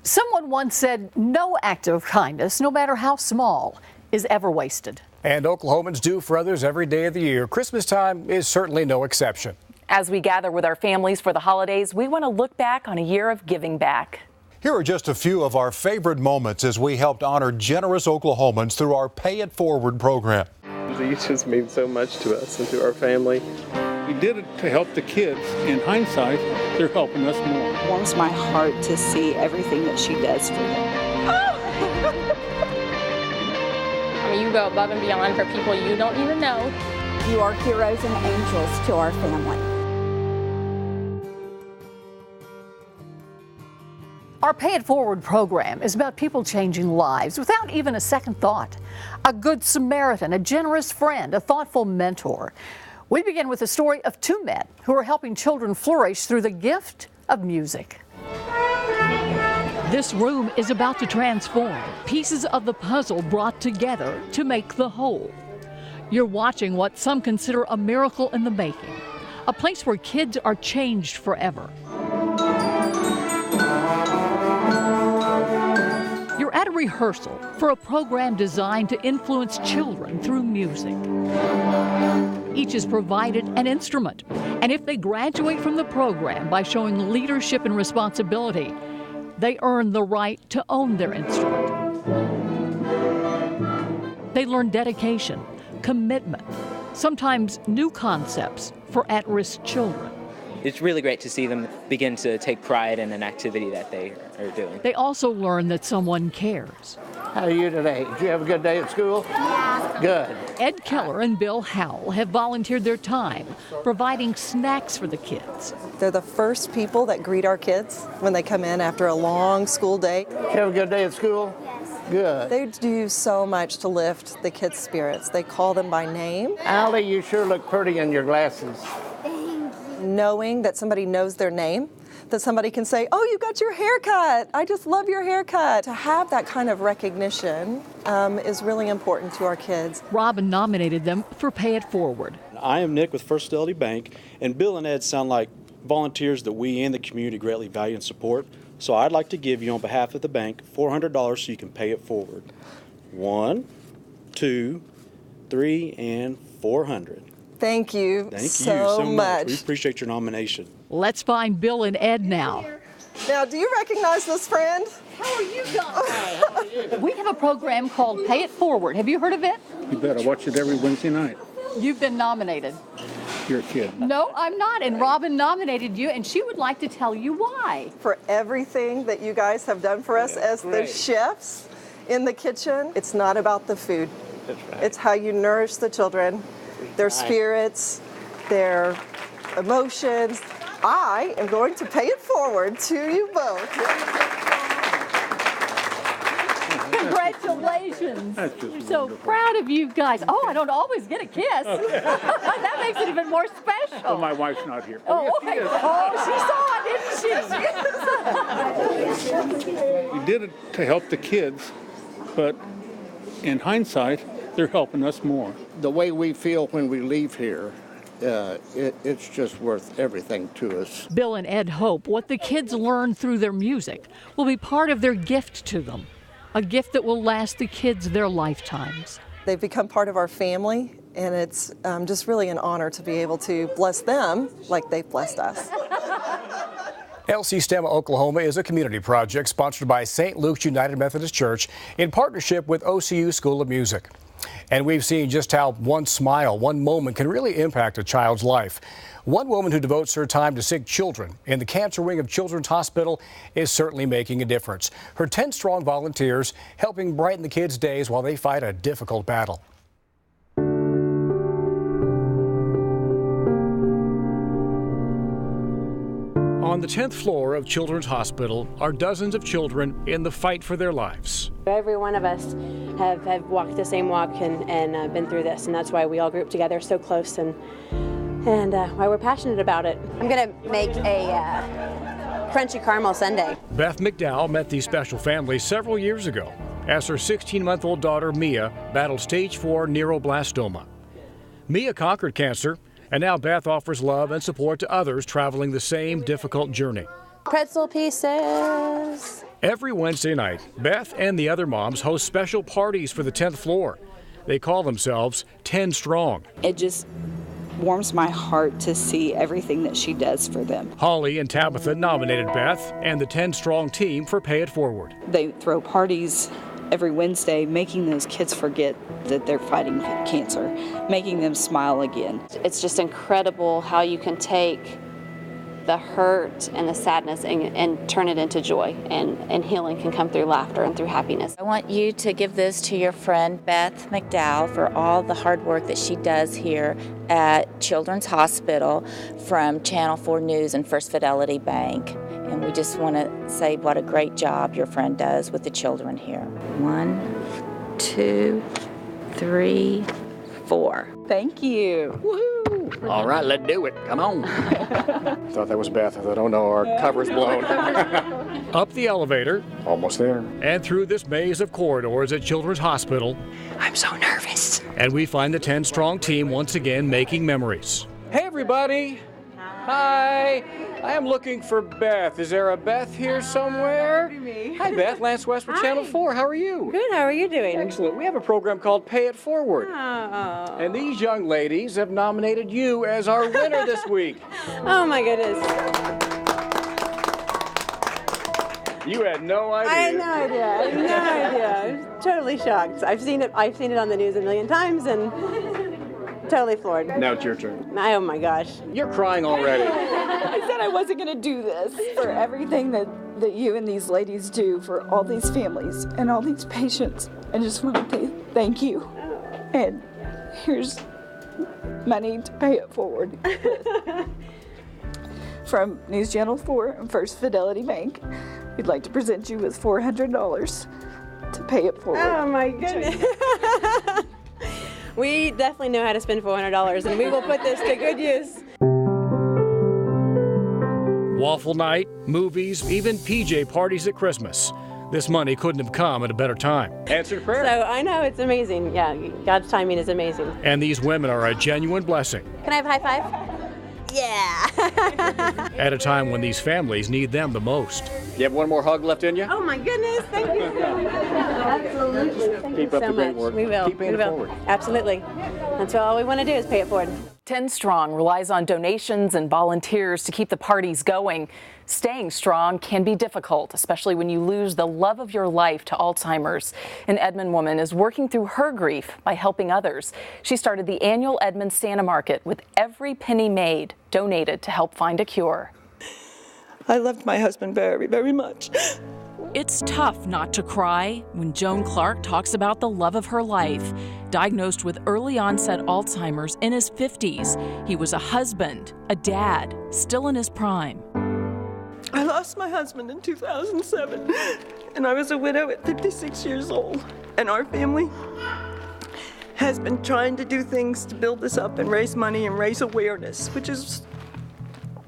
Someone once said no act of kindness, no matter how small, is ever wasted. And Oklahomans do for others every day of the year. Christmas time is certainly no exception. As we gather with our families for the holidays, we want to look back on a year of giving back. Here are just a few of our favorite moments as we helped honor generous Oklahomans through our Pay It Forward program. These just mean so much to us and to our family. We did it to help the kids. In hindsight, they're helping us more. It warms my heart to see everything that she does for them. I mean, you go above and beyond for people you don't even know. You are heroes and angels to our family. Our Pay It Forward program is about people changing lives without even a second thought. A good Samaritan, a generous friend, a thoughtful mentor. We begin with the story of two men who are helping children flourish through the gift of music. This room is about to transform. Pieces of the puzzle brought together to make the whole. You're watching what some consider a miracle in the making. A place where kids are changed forever. You're at a rehearsal for a program designed to influence children through music. Each is provided an instrument, and if they graduate from the program by showing leadership and responsibility, they earn the right to own their instrument. They learn dedication, commitment, sometimes new concepts for at-risk children. It's really great to see them begin to take pride in an activity that they are doing. They also learn that someone cares. How are you today? Did you have a good day at school? Yeah. Good. Ed Keller and Bill Howell have volunteered their time, providing snacks for the kids. They're the first people that greet our kids when they come in after a long school day. Did you have a good day at school? Yes. Good. They do so much to lift the kids' spirits. They call them by name. Allie, you sure look pretty in your glasses. Knowing that somebody knows their name, that somebody can say, oh, you got your haircut. I just love your haircut. To have that kind of recognition is really important to our kids. Robin nominated them for Pay It Forward. I am Nick with First Fidelity Bank, and Bill and Ed sound like volunteers that we and the community greatly value and support. So I'd like to give you, on behalf of the bank, $400 so you can pay it forward. 1, 2, 3, and 400. Thank you so much. We appreciate your nomination. Let's find Bill and Ed now. Now, do you recognize this friend? How are you guys? We have a program called Pay It Forward. Have you heard of it? You better watch it every Wednesday night. You've been nominated. You're a kid. No, I'm not. And Robin nominated you, and she would like to tell you why. For everything that you guys have done for us as the chefs in the kitchen. It's not about the food. That's right. It's how you nourish the children, their spirits, their emotions. I am going to pay it forward to you both. Congratulations. We're so proud of you guys. Oh, I don't always get a kiss. Okay. That makes it even more special. Well, my wife's not here. Oh, okay. Oh, she saw it, didn't she? We did it to help the kids, but in hindsight, they're helping us more. The way we feel when we leave here, it's just worth everything to us. Bill and Ed hope what the kids learn through their music will be part of their gift to them, a gift that will last the kids their lifetimes. They've become part of our family, and it's just really an honor to be able to bless them like they've blessed us. LC STEM Oklahoma is a community project sponsored by St. Luke's United Methodist Church in partnership with OCU School of Music. And we've seen just how one smile, one moment can really impact a child's life. One woman who devotes her time to sick children in the cancer wing of Children's Hospital is certainly making a difference. Her 10-strong volunteers helping brighten the kids' days while they fight a difficult battle. On the 10th floor of Children's Hospital are dozens of children in the fight for their lives. Every one of us have walked the same walk and been through this, and that's why we all group together so close and why we're passionate about it. I'm going to make a crunchy caramel sundae. Beth McDowell met these special families several years ago as her 16-month-old daughter Mia battled stage 4 neuroblastoma. Mia conquered cancer, and now Beth offers love and support to others traveling the same difficult journey. Pretzel pieces. Every Wednesday night, Beth and the other moms host special parties for the 10th floor. They call themselves 10 Strong. It just warms my heart to see everything that she does for them. Holly and Tabitha nominated Beth and the 10 Strong team for Pay It Forward. They throw parties every Wednesday, making those kids forget that they're fighting cancer, making them smile again. It's just incredible how you can take the hurt and the sadness and turn it into joy, and healing can come through laughter and through happiness. I want you to give this to your friend Beth McDowell for all the hard work that she does here at Children's Hospital from Channel 4 News and First Fidelity Bank. And we just want to say what a great job your friend does with the children here. 1, 2, 3, 4. Thank you. Woohoo! All right, let's do it. Come on. Thought that was Beth. I thought, oh no, our cover's blown. Up the elevator. Almost there. And through this maze of corridors at Children's Hospital. I'm so nervous. And we find the 10 Strong team once again making memories. Hey, everybody. Hi. I am looking for Beth. Is there a Beth here somewhere? Hi, Beth. Lance West with Channel 4. How are you? Good. How are you doing? Excellent. We have a program called Pay It Forward. Oh. And these young ladies have nominated you as our winner this week. Oh, my goodness. You had no idea. I had no idea. I had no idea. I was totally shocked. I've seen it on the news a million times and totally floored. Now it's your turn. Oh my gosh. You're crying already. I said I wasn't going to do this for everything that you and these ladies do for all these families and all these patients. I just want to say thank you. And here's money to pay it forward with. From News Channel 4 and First Fidelity Bank, we'd like to present you with $400 to pay it forward. Oh my goodness. We definitely know how to spend $400, and we will put this to good use. Waffle night, movies, even PJ parties at Christmas. This money couldn't have come at a better time. Answered prayer. So I know it's amazing. Yeah, God's timing is amazing. And these women are a genuine blessing. Can I have a high five? Yeah. At a time when these families need them the most. You have one more hug left in you? Oh my goodness, thank you. Absolutely. Thank Keep you up so the great much. work. We will. Keep paying we it will. forward. Absolutely. That's all we want to do is pay it forward. 10 Strong relies on donations and volunteers to keep the parties going. Staying strong can be difficult, especially when you lose the love of your life to Alzheimer's. An Edmond woman is working through her grief by helping others. She started the annual Edmond Santa Market with every penny made donated to help find a cure. I loved my husband very, very much. It's tough not to cry when Joan Clark talks about the love of her life. Diagnosed with early onset Alzheimer's in his 50s, he was a husband, a dad, still in his prime. I lost my husband in 2007, and I was a widow at 56 years old. And our family has been trying to do things to build this up and raise money and raise awareness, which is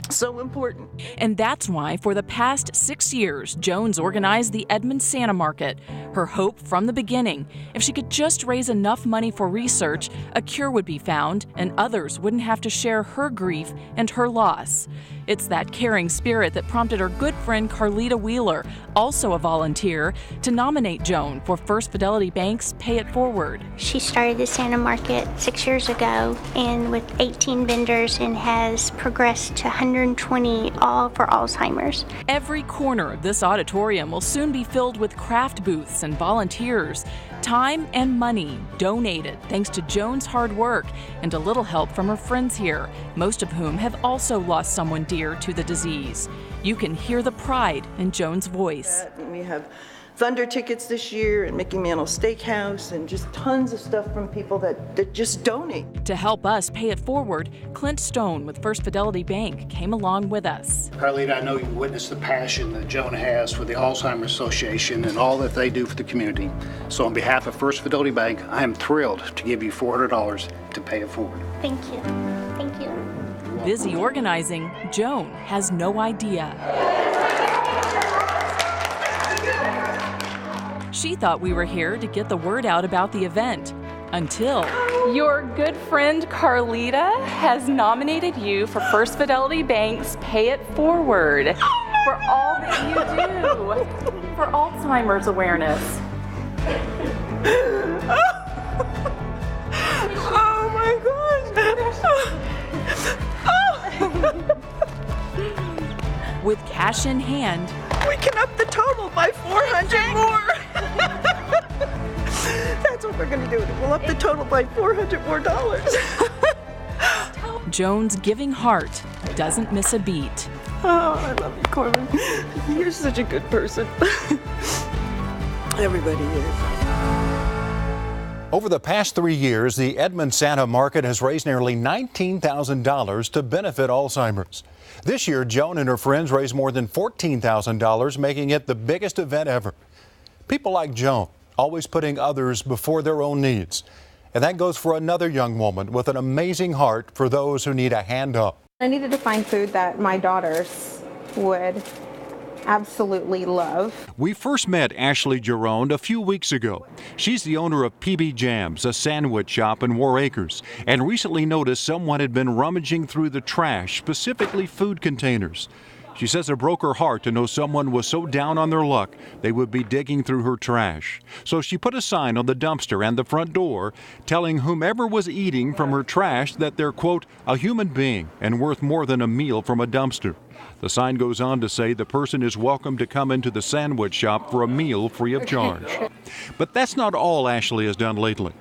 so important. And that's why for the past 6 years, Jones organized the Edmond Santa Market. Her hope from the beginning, if she could just raise enough money for research, a cure would be found and others wouldn't have to share her grief and her loss. It's that caring spirit that prompted her good friend Carlita Wheeler, also a volunteer, to nominate Joan for First Fidelity Bank's Pay It Forward. She started the Santa Market 6 years ago and with 18 vendors and has progressed to 120, all for Alzheimer's. Every corner of this auditorium will soon be filled with craft booths and volunteers. Time and money donated thanks to Joan's hard work and a little help from her friends here, most of whom have also lost someone dear to the disease. You can hear the pride in Joan's voice. We have Thunder tickets this year and Mickey Mantle Steakhouse and just tons of stuff from people that just donate. To help us pay it forward, Clint Stone with First Fidelity Bank came along with us. Carlita, I know you've witnessed the passion that Joan has for the Alzheimer's Association and all that they do for the community. So on behalf of First Fidelity Bank, I am thrilled to give you $400 to pay it forward. Thank you. Thank you. Busy organizing, Joan has no idea. She thought we were here to get the word out about the event, until your good friend Carlita has nominated you for First Fidelity Bank's Pay It Forward. Oh for all that you do for Alzheimer's awareness. Oh my gosh. With cash in hand, We can up the total by 400 more. That's what we're going to do. We'll up the total by $400 more. Joan's giving heart doesn't miss a beat. Oh, I love you, Corbin. You're such a good person. Everybody is. Over the past 3 years, the Edmond Santa Market has raised nearly $19,000 to benefit Alzheimer's. This year, Joan and her friends raised more than $14,000, making it the biggest event ever. People like Joan, always putting others before their own needs. And that goes for another young woman with an amazing heart for those who need a hand up. I needed to find food that my daughters would absolutely love. We first met Ashley Gironde a few weeks ago. She's the owner of PB Jams, a sandwich shop in War Acres, and recently noticed someone had been rummaging through the trash, specifically food containers. She says it broke her heart to know someone was so down on their luck they would be digging through her trash. So she put a sign on the dumpster and the front door telling whomever was eating from her trash that they're, quote, a human being and worth more than a meal from a dumpster. The sign goes on to say the person is welcome to come into the sandwich shop for a meal free of charge. But that's not all Ashley has done lately.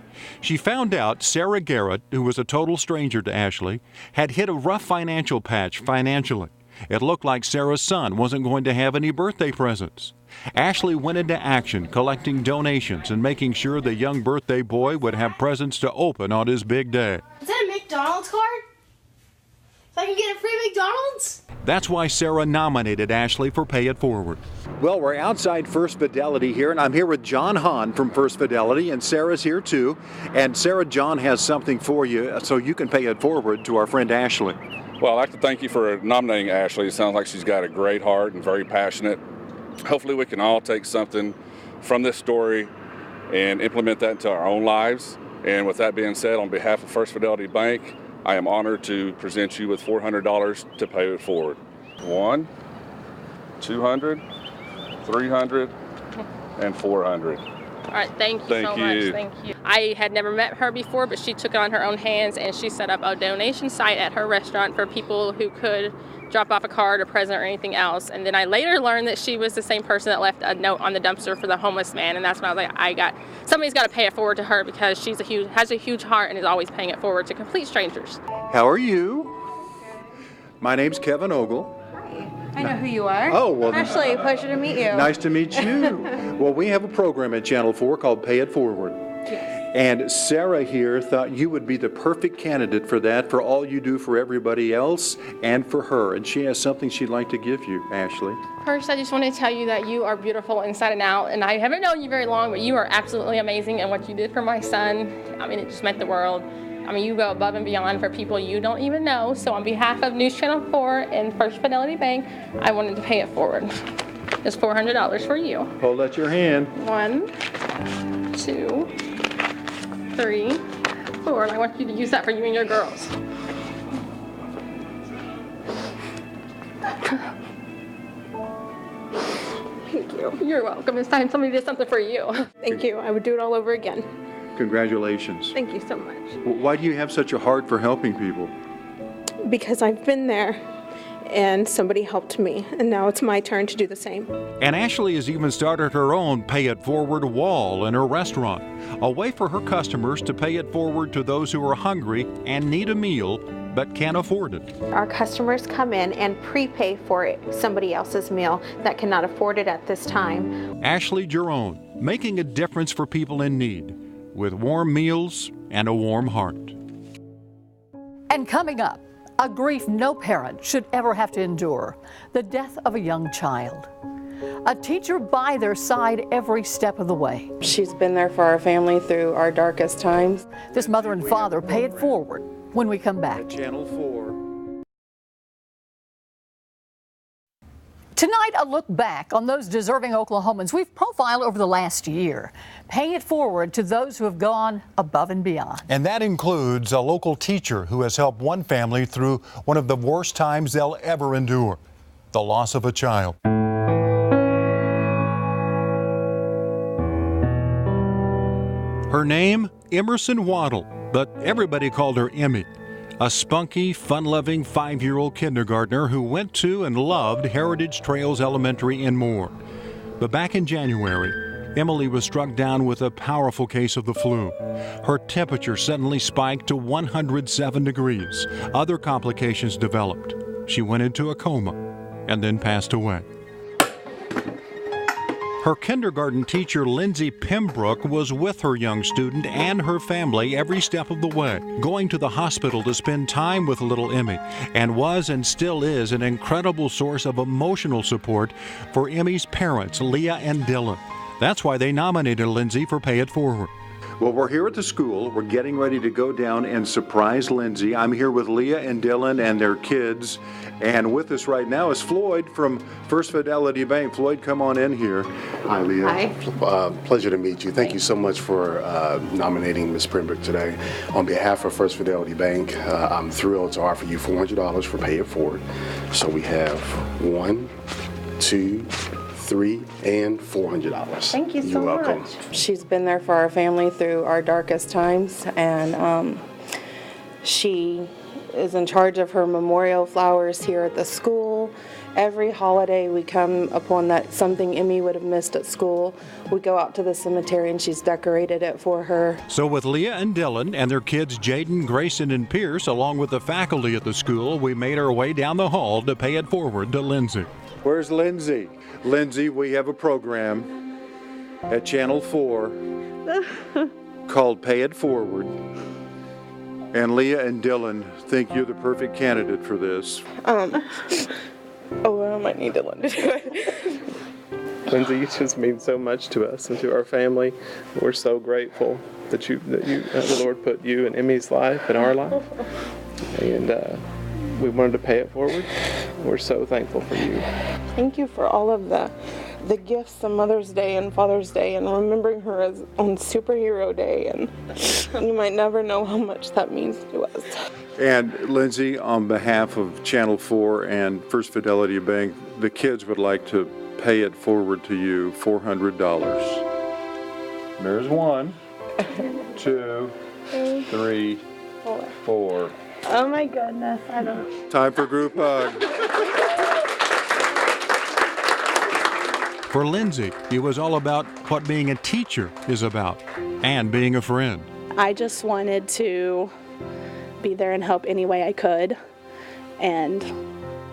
She found out Sarah Garrett, who was a total stranger to Ashley, had hit a rough financial patch financially. It looked like Sarah's son wasn't going to have any birthday presents. Ashley went into action, collecting donations and making sure the young birthday boy would have presents to open on his big day. Is that a McDonald's card? So I can get a free McDonald's? That's why Sarah nominated Ashley for Pay It Forward. Well, we're outside First Fidelity here, and I'm here with John Hahn from First Fidelity, and Sarah's here too. And Sarah, John has something for you so you can pay it forward to our friend Ashley. Well, I'd like to thank you for nominating Ashley. It sounds like she's got a great heart and very passionate. Hopefully we can all take something from this story and implement that into our own lives. And with that being said, on behalf of First Fidelity Bank, I am honored to present you with $400 to pay it forward. 1, 200, 300, and 400. All right, thank you so much. Thank you. I had never met her before, but she took it on her own hands and she set up a donation site at her restaurant for people who could drop off a card, a present, or anything else. And then I later learned that she was the same person that left a note on the dumpster for the homeless man. And that's when I was like, somebody's got to pay it forward to her because she's has a huge heart and is always paying it forward to complete strangers. How are you? My name's Kevin Ogle. I know who you are. Oh, well. Ashley, pleasure to meet you. Nice to meet you. Well, we have a program at Channel 4 called Pay It Forward. Yes. And Sarah here thought you would be the perfect candidate for that, for all you do for everybody else and for her. And she has something she'd like to give you, Ashley. First, I just want to tell you that you are beautiful inside and out. And I haven't known you very long, but you are absolutely amazing. And what you did for my son, I mean, it just meant the world. I mean, you go above and beyond for people you don't even know. So on behalf of News Channel 4 and First Fidelity Bank, I wanted to pay it forward. It's $400 for you. Hold out your hand. 1, 2, 3, 4. And I want you to use that for you and your girls. Thank you. You're welcome. It's time somebody did something for you. Thank you. I would do it all over again. Congratulations. Thank you so much. Why do you have such a heart for helping people? Because I've been there and somebody helped me, and now it's my turn to do the same. And Ashley has even started her own Pay It Forward wall in her restaurant, a way for her customers to pay it forward to those who are hungry and need a meal but can't afford it. Our customers come in and prepay for somebody else's meal that cannot afford it at this time. Ashley Gironde, making a difference for people in need, with warm meals and a warm heart. And coming up, a grief no parent should ever have to endure, the death of a young child. A teacher by their side every step of the way. She's been there for our family through our darkest times. This mother and father pay it forward when we come back. Channel 4. Tonight, a look back on those deserving Oklahomans we've profiled over the last year, paying it forward to those who have gone above and beyond. And that includes a local teacher who has helped one family through one of the worst times they'll ever endure. The the loss of a child. Her name, Emerson Waddle, but everybody called her Emmy. A spunky, fun-loving 5-year-old kindergartner who went to and loved Heritage Trails Elementary in Moore. But back in January, Emily was struck down with a powerful case of the flu. Her temperature suddenly spiked to 107 degrees. Other complications developed. She went into a coma and then passed away. Her kindergarten teacher, Lindsay Pembroke, was with her young student and her family every step of the way, going to the hospital to spend time with little Emmy, and was and still is an incredible source of emotional support for Emmy's parents, Leah and Dylan. That's why they nominated Lindsay for Pay It Forward. Well, we're here at the school. We're getting ready to go down and surprise Lindsay. I'm here with Leah and Dylan and their kids. And with us right now is Floyd from First Fidelity Bank. Floyd, come on in here. Hi, Leah. Hi. Pleasure to meet you. Thank you so much for nominating Ms. Pembroke today. On behalf of First Fidelity Bank, I'm thrilled to offer you $400 for Pay It Forward. So we have 1, 2, 3, and $400. Thank you so You're welcome. much. She's been there for our family through our darkest times, and she is in charge of her memorial flowers here at the school. Every holiday we come upon that something Emmy would have missed at school, we go out to the cemetery and she's decorated it for her. So with Leah and Dylan and their kids Jaden, Grayson, and Pierce, along with the faculty at the school, we made our way down the hall to pay it forward to Lindsay. Where's Lindsay? Lindsay, we have a program at Channel 4 called Pay It Forward. And Leah and Dylan think you're the perfect candidate for this. I might need Dylan to do it. Lindsay, you just mean so much to us and to our family. We're so grateful that the Lord put you in Emmy's life and our life. And we wanted to pay it forward. We're so thankful for you. Thank you for all of the gifts on Mother's Day and Father's Day, and remembering her as on Superhero Day, and you might never know how much that means to us. And Lindsay, on behalf of Channel 4 and First Fidelity Bank, the kids would like to pay it forward to you, $400. There's 1, 2, 3, 4. Oh my goodness, I don't. Time for group hug. For Lindsay, it was all about what being a teacher is about and being a friend. I just wanted to be there and help any way I could. And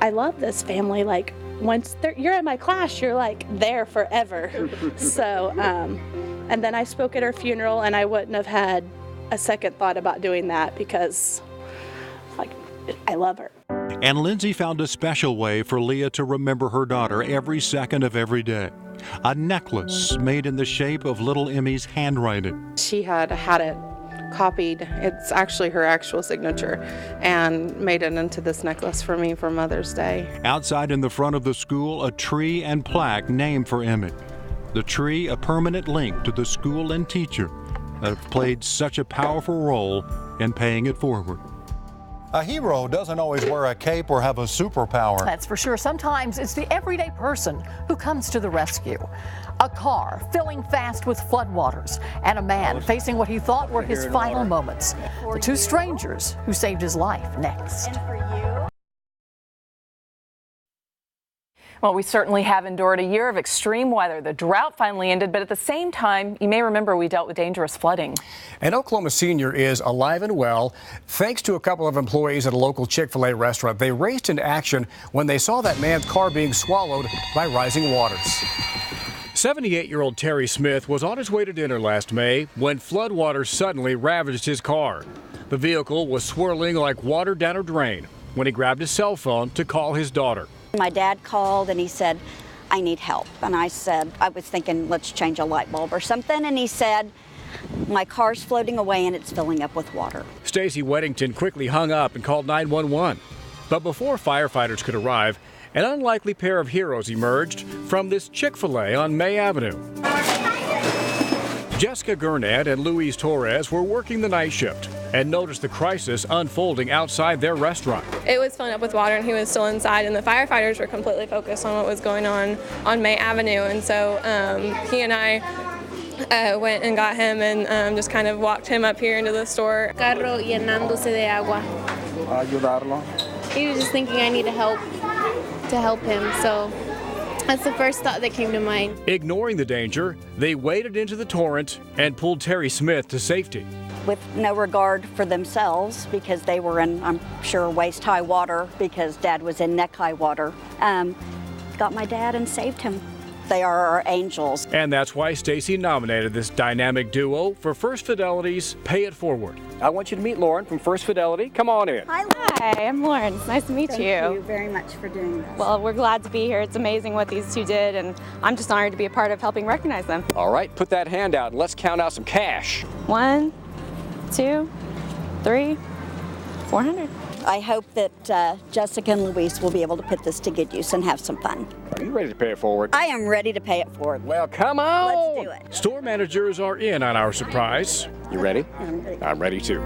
I love this family. Like, once you're in my class, you're like there forever. So, and then I spoke at her funeral, and I wouldn't have had a second thought about doing that because, like, I love her. And Lindsay found a special way for Leah to remember her daughter every second of every day. A necklace made in the shape of little Emmy's handwriting. She had it copied. It's actually her actual signature, and made it into this necklace for me for Mother's Day. Outside in the front of the school, a tree and plaque named for Emmy. The tree, a permanent link to the school and teacher that have played such a powerful role in paying it forward. A hero doesn't always wear a cape or have a superpower. That's for sure. Sometimes it's the everyday person who comes to the rescue. A car filling fast with floodwaters, and a man facing what he thought were his final moments. The two strangers who saved his life next. Well, we certainly have endured a year of extreme weather. The drought finally ended, but at the same time, you may remember we dealt with dangerous flooding. An Oklahoma senior is alive and well thanks to a couple of employees at a local Chick-fil-A restaurant. They raced into action when they saw that man's car being swallowed by rising waters. 78-year-old Terry Smith was on his way to dinner last May when floodwaters suddenly ravaged his car. The vehicle was swirling like water down a drain when he grabbed his cell phone to call his daughter. My dad called and he said, I need help. And I said, I was thinking, let's change a light bulb or something. And he said, my car's floating away and it's filling up with water. Stacy Weddington quickly hung up and called 911. But before firefighters could arrive, an unlikely pair of heroes emerged from this Chick-fil-A on May Avenue. Jessica Gurnett and Louise Torres were working the night shift. and noticed the crisis unfolding outside their restaurant. It was filling up with water and he was still inside, and the firefighters were completely focused on what was going on May Avenue, and so he and I went and got him and just kind of walked him up here into the store. Carro llenándose de agua. Ayudarlo. He was just thinking I need to help him, so that's the first thought that came to mind. Ignoring the danger, they waded into the torrent and pulled Terry Smith to safety. With no regard for themselves, because they were in, I'm sure, waist-high water, because Dad was in neck-high water, got my dad and saved him. They are our angels. And that's why Stacy nominated this dynamic duo for First Fidelity's Pay It Forward. I want you to meet Lauren from First Fidelity. Come on in. Hi, I'm Lauren. It's nice to meet you. Thank you very much for doing this. Well, we're glad to be here. It's amazing what these two did, and I'm just honored to be a part of helping recognize them. All right, put that hand out and let's count out some cash. 1, 2, 3, 400. I hope that Jessica and Luis will be able to put this to good use and have some fun. Are you ready to pay it forward? I am ready to pay it forward. Well, come on. Let's do it. Store managers are in on our surprise. You ready? I'm ready. I'm ready too.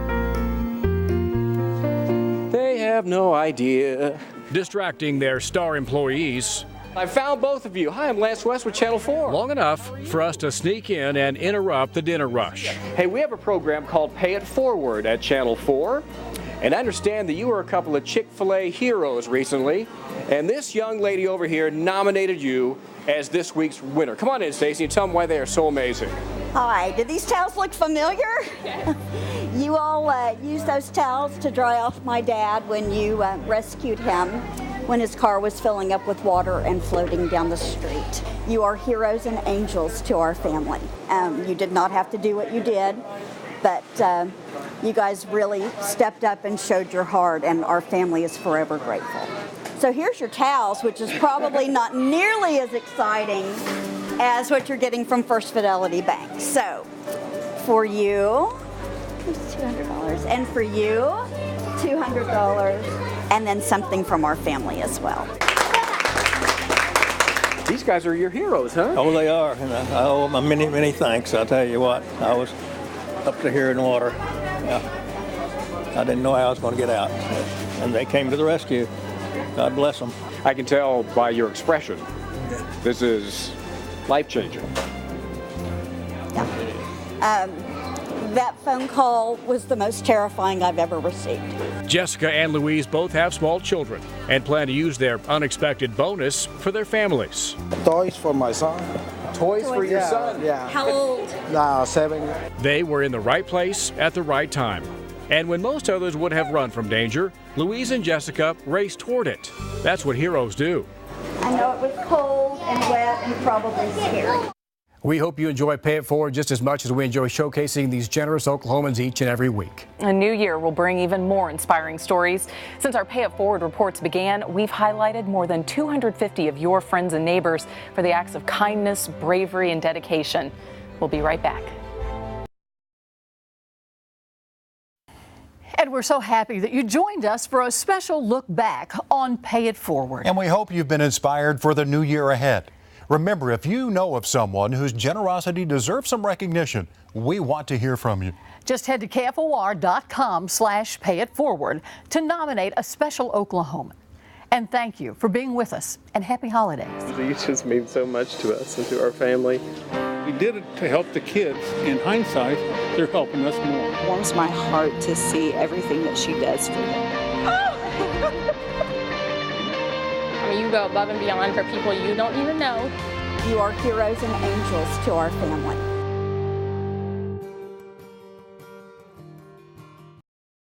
They have no idea. Distracting their star employees. I found both of you. Hi, I'm Lance West with Channel 4. Long enough for us to sneak in and interrupt the dinner rush. Hey, we have a program called Pay It Forward at Channel 4. And I understand that you were a couple of Chick-fil-A heroes recently, and this young lady over here nominated you as this week's winner. Come on in, Stacey, and tell them why they are so amazing. Hi, do these towels look familiar? You all used those towels to dry off my dad when you rescued him when his car was filling up with water and floating down the street. You are heroes and angels to our family. You did not have to do what you did, but you guys really stepped up and showed your heart, and our family is forever grateful. So here's your towels, which is probably not nearly as exciting as what you're getting from First Fidelity Bank. So for you, it's $200, and for you, $200, and then something from our family as well. These guys are your heroes, huh? Oh, they are, and I owe them many, many thanks. I'll tell you what, I was up to here in the water. Yeah. I didn't know how I was going to get out, and they came to the rescue. God bless them. I can tell by your expression, this is life-changing. Yeah. That phone call was the most terrifying I've ever received. Jessica and Louise both have small children and plan to use their unexpected bonus for their families. Toys for my son. Toys for your son? Yeah. How old? 7. They were in the right place at the right time. And when most others would have run from danger, Louise and Jessica raced toward it. That's what heroes do. I know it was cold and wet and probably scary. We hope you enjoy Pay It Forward just as much as we enjoy showcasing these generous Oklahomans each and every week. A new year will bring even more inspiring stories. Since our Pay It Forward reports began, we've highlighted more than 250 of your friends and neighbors for the acts of kindness, bravery, and dedication. We'll be right back. And we're so happy that you joined us for a special look back on Pay It Forward. And we hope you've been inspired for the new year ahead. Remember, if you know of someone whose generosity deserves some recognition, we want to hear from you. Just head to KFOR.com/payitforward to nominate a special Oklahoman. And thank you for being with us, and happy holidays. You just mean so much to us and to our family. We did it to help the kids. In hindsight, they're helping us more. It warms my heart to see everything that she does for them. You go above and beyond for people you don't even know. You are heroes and angels to our family.